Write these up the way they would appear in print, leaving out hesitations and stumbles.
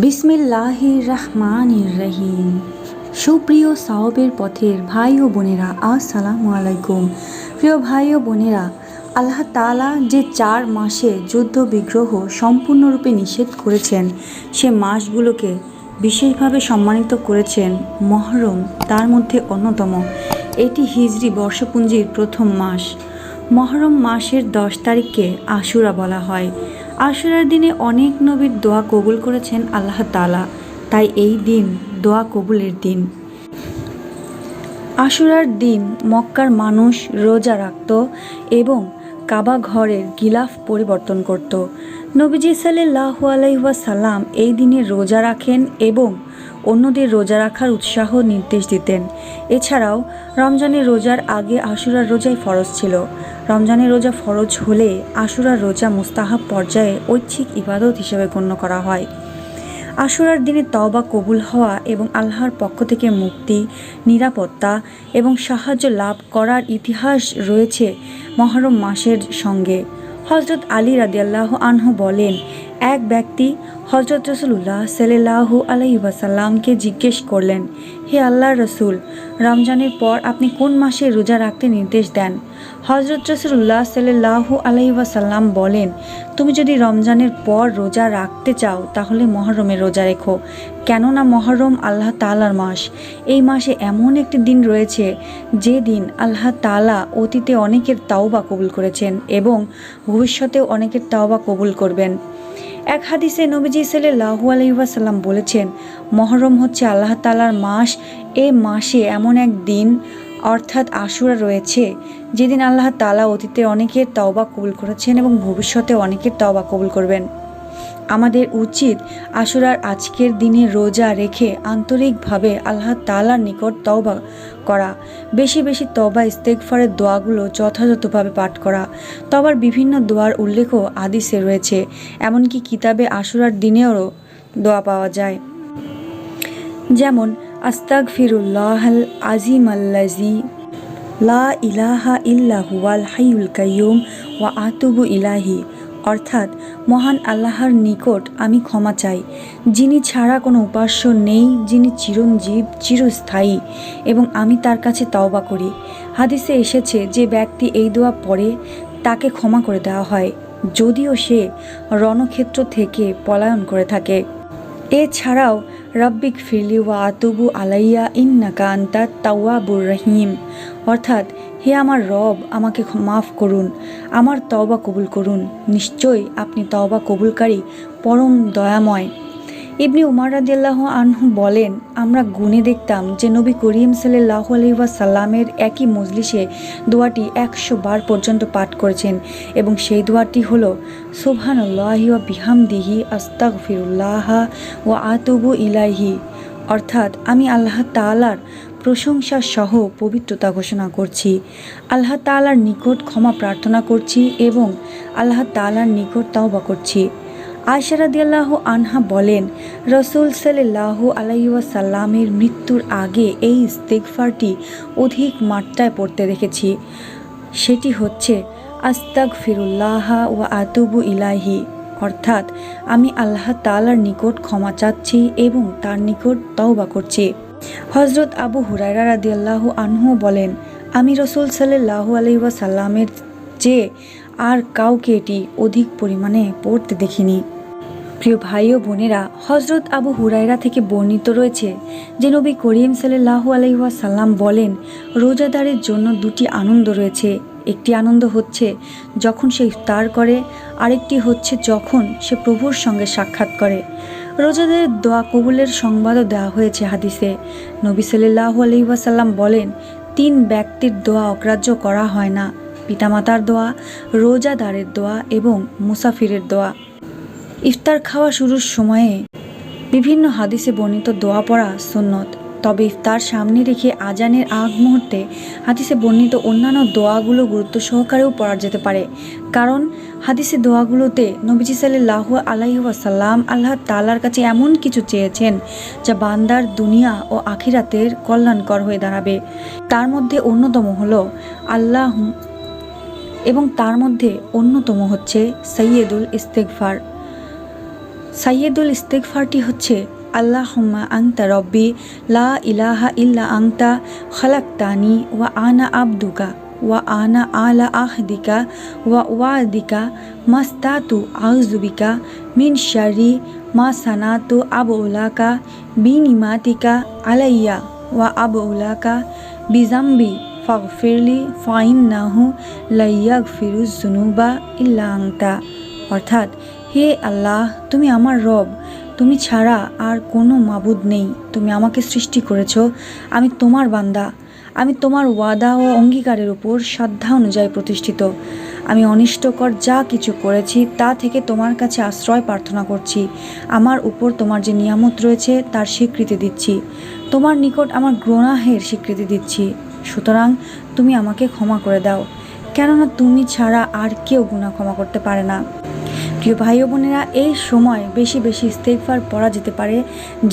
বিসমিল্লাহির রহমানির রহিম। সুপ্রিয় সাওয়াবের পথের ভাই ও বোনেরা, আসসালামু আলাইকুম। প্রিয় ভাই ও বোনেরা, আল্লাহ তাআলা যে 4 মাসে যুদ্ধ বিগ্রহ সম্পূর্ণরূপে নিষেধ করেছেন, সে মাসগুলোকে বিশেষভাবে সম্মানিত করেছেন। মুহররম তার মধ্যে অন্যতম। এটি হিজরি বর্ষপুঞ্জির প্রথম মাস। মুহররম মাসের 10 তারিখকে আশুরা বলা হয়। আশুরার দিনে অনেক নবীর দোয়া কবুল করেছেন আল্লাহ তাআলা, তাই এই দিন দোয়া কবুলের দিন। আশুরার দিন মক্কার মানুষ রোজা রাখত এবং কাবা ঘরের গিলাফ পরিবর্তন করত। নবীজি সাল্লাল্লাহু আলাইহি ওয়াসাল্লাম এই দিনে রোজা রাখেন এবং অন্যদের রোজা রাখার উৎসাহ নির্দেশ দিতেন। এছাড়াও রমজানের রোজার আগে আশুরার রোজাই ফরজ ছিল। রমজানের রোজা ফরজ হলে আশুরার রোজা মুস্তাহাব পর্যায়ে ঐচ্ছিক ইবাদত হিসেবে গণ্য করা হয়। আশুরার দিনে তওবা কবুল হওয়া এবং আল্লাহর পক্ষ থেকে মুক্তি, নিরাপত্তা এবং সাহায্য লাভ করার ইতিহাস রয়েছে মুহররম মাসের সঙ্গে। হযরত আলী রাদিয়াল্লাহু আনহু বলেন, এক ব্যক্তি হযরত রাসূলুল্লাহ সাল্লাল্লাহু আলাইহি ওয়াসাল্লামকে জিজ্ঞেস করলেন, হে আল্লাহর রাসূল, রমজানের পর আপনি কোন মাসে রোজা রাখতে নির্দেশ দেন? হযরত রাসূলুল্লাহ সাল্লাল্লাহু আলাইহি ওয়াসাল্লাম বলেন, তুমি যদি রমজানের পর রোজা রাখতে চাও তাহলে মুহররমের রোজা রেখো, কেননা মুহররম আল্লাহ তাআলার মাস। এই মাসে এমন একটি দিন রয়েছে যে দিন আল্লাহ তাআলা অতীতে অনেকের তাওবা কবুল করেছেন এবং ভবিষ্যতেও অনেকের তাওবা কবুল করবেন। এক হাদিসে নবীজি সাল্লাল্লাহু আলাইহি ওয়াসাল্লাম বলেছেন, মুহররম হচ্ছে আল্লাহ তাআলার মাস। এ মাসে এমন এক দিন অর্থাৎ আশুরা রয়েছে যেদিন আল্লাহ তাআলা অতীতে অনেকের তওবা কবুল করেছেন এবং ভবিষ্যতে অনেকের তওবা কবুল করবেন। আমাদের উচিত আশুরার আজকের দিনে রোজা রেখে আন্তরিকভাবে আল্লাহ তাআলার নিকট তওবা করা, বেশি বেশি তওবা ইস্তেগফারের দোয়াগুলো যথাযথভাবে পাঠ করা। তওবার বিভিন্ন দোয়ার উল্লেখও হাদিসে রয়েছে, এমনকি কিতাবে আশুরার দিনেও দোয়া পাওয়া যায়। যেমন আস্তাগফিরুল্লাহাল আযীমাল্লাযী লা ইলাহা ইল্লা হুয়াল হাইয়ুল কাইয়্যুম ওয়া আতুবু ইলাইহি, অর্থাৎ মহান আল্লাহর নিকট আমি ক্ষমা চাই, যিনি ছাড়া কোনো উপাস্য নেই, যিনি চিরঞ্জীব, চিরস্থায়ী, এবং আমি তার কাছে তওবা করি। হাদিসে এসেছে যে ব্যক্তি এই দোয়া পড়ে তাকে ক্ষমা করে দেওয়া হয়, যদিও সে রণক্ষেত্র থেকে পলায়ন করে থাকে। এছাড়াও রাব্বিক ফিরলি ওয়া আতুবু আলাইয়া ইন্নাকা আনতাত তাওয়াবুর রহিম, অর্থাৎ হে আমার রব, আমাকে মাফ করুন, আমার তওবা কবুল করুন, নিশ্চয়ই আপনি তওবা কবুলকারী পরম দয়াময়। ইবনে উমর রাদিয়াল্লাহু আনহু বলেন, আমরা গুণে দেখতাম যে নবী করিম সাল্লাল্লাহু আলাইহি ওয়াসাল্লামের একই মজলিসে দোয়াটি 100 বার পর্যন্ত পাঠ করেছেন এবং সেই দোয়াটি হলো সুবহানাল্লাহি ওয়া বিহামদিহি আস্তাগফিরুল্লাহ ওয়া আতুবু ইলাইহি, অর্থাৎ আমি আল্লাহ তাআলার প্রশংসা সহ পবিত্রতা ঘোষণা করছি, আল্লাহ তাআলার নিকট ক্ষমা প্রার্থনা করছি এবং আল্লাহ তাআলার নিকট তওবা করছি। আয়েশা রাদিয়াল্লাহু আনহা বলেন, রাসূল সাল্লাল্লাহু আলাইহি ওয়াসাল্লামের মৃত্যুর আগে এই ইস্তিগফারটি অধিক মাত্রায় পড়তে দেখেছি। সেটি হচ্ছে আস্তাগফিরুল্লাহ ওয়া আতুবু ইলাইহি, অর্থাৎ আমি আল্লাহ তাআলার নিকট ক্ষমা চাচ্ছি এবং তার নিকট তওবা করছি। হযরত আবু হুরায়রা রাদিয়াল্লাহু আনহু বলেন, আমি রাসূল সাল্লাল্লাহু আলাইহি ওয়াসাল্লামের চেয়ে আর কাউকে এটি অধিক পরিমাণে পড়তে দেখিনি। প্রিয় ভাই ও বোনেরা, হযরত আবু হুরায়রা থেকে বর্ণিত রয়েছে যে নবী করিম সাল্লাল্লাহু আলাইহি ওয়াসাল্লাম বলেন, রোজাদারের জন্য 2টি আনন্দ রয়েছে। একটি আনন্দ হচ্ছে যখন সে ইফতার করে, আরেকটি হচ্ছে যখন সে প্রভুর সঙ্গে সাক্ষাৎ করে। রোজাদারের দোয়া কবুলের সংবাদও দেওয়া হয়েছে হাদিসে। নবী সাল্লাল্লাহু আলাইহি ওয়াসাল্লাম বলেন, 3 ব্যক্তির দোয়া অগ্রাহ্য করা হয় না, পিতামাতার দোয়া, রোজাদারের দোয়া এবং মুসাফিরের দোয়া। ইফতার খাওয়া শুরুর সময়ে বিভিন্ন হাদিসে বর্ণিত দোয়া পড়া সুন্নত, তবে ইফতার সামনে রেখে আজানের আগ মুহূর্তে হাদিসে বর্ণিত অন্যান্য দোয়াগুলো গুরুত্ব সহকারেও পড়া যেতে পারে, কারণ হাদিসে দোয়াগুলোতে নবীজি সাল্লাল্লাহু আলাইহি ওয়াসাল্লাম আল্লাহ তাআলার কাছে এমন কিছু চেয়েছেন যা বান্দার দুনিয়া ও আখিরাতের কল্যাণকর হয়ে দাঁড়াবে। তার মধ্যে অন্যতম হচ্ছে সাইয়্যিদুল ইস্তিগফার, সাইয়্যিদুল ইস্তিগফারটি হচ্ছে আল্লাহুম্মা আনতা রব্বি লা ইলাহা ইল্লা আনতা খালাকতানি ওয়া আনা আবদুকা ওয়া আনা আলা আহদিকা ওয়া ওয়াদিকা মাস্তাতু আউযুবিকা মিন শাররি মা সানাতু আবউলাকা বিনিমাতিকা আলাইয়া ওয়া আবউলাকা বিজাম্বি ফাগফিরলি ফাইন্নাহু লা ইয়াগফিরুজ যুনুবা ইল্লা আনতা। অর্থাৎ, হে আল্লাহ, তুমি আমার রব, তুমি ছাড়া আর কোনো মাবুদ নেই। তুমি আমাকে সৃষ্টি করেছ, আমি তোমার বান্দা। আমি তোমার ওয়াদা ও অঙ্গীকারের উপর শ্রদ্ধা অনুযায়ী প্রতিষ্ঠিত। আমি অনিষ্টকর যা কিছু করেছি তা থেকে তোমার কাছে আশ্রয় প্রার্থনা করছি। আমার উপর তোমার যে নিয়ামত রয়েছে তার স্বীকৃতি দিচ্ছি। তোমার নিকট আমার গুনাহের স্বীকৃতি দিচ্ছি। সুতরাং তুমি আমাকে ক্ষমা করে দাও, কেননা তুমি ছাড়া আর কেউ গুনাহ ক্ষমা করতে পারে না। প্রিয় ভাই ও বোনেরা, এই সময় বেশি বেশি ইস্তেগফার পড়া যেতে পারে।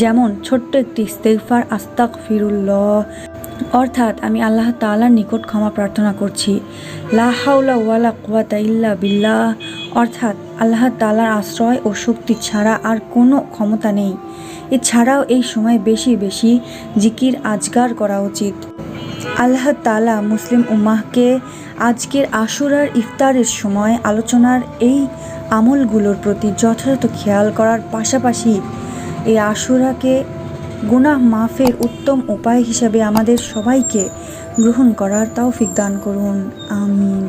যেমন ছোট্ট একটি ইস্তেগফার, আস্তাগফিরুল্লাহ, অর্থাৎ আমি আল্লাহ তাআলার নিকট ক্ষমা প্রার্থনা করছি। লা হাওলা ওয়ালা কুওয়াতা ইল্লা বিল্লাহ, অর্থাৎ আল্লাহ তাআলার আশ্রয় ও শক্তি ছাড়া আর কোনো ক্ষমতা নেই। এছাড়াও এই সময় বেশি বেশি জিকির আজগার করা উচিত। আল্লাহ তাআলা মুসলিম উম্মাহকে আজকের আশুরার ইফতারের সময় আলোচনার এই আমলগুলোর প্রতি যথাযথ খেয়াল করার পাশাপাশি এই আশুরাকে গুনাহ মাফের উত্তম উপায় হিসাবে আমাদের সবাইকে গ্রহণ করার তৌফিক দান করুন। আমিন।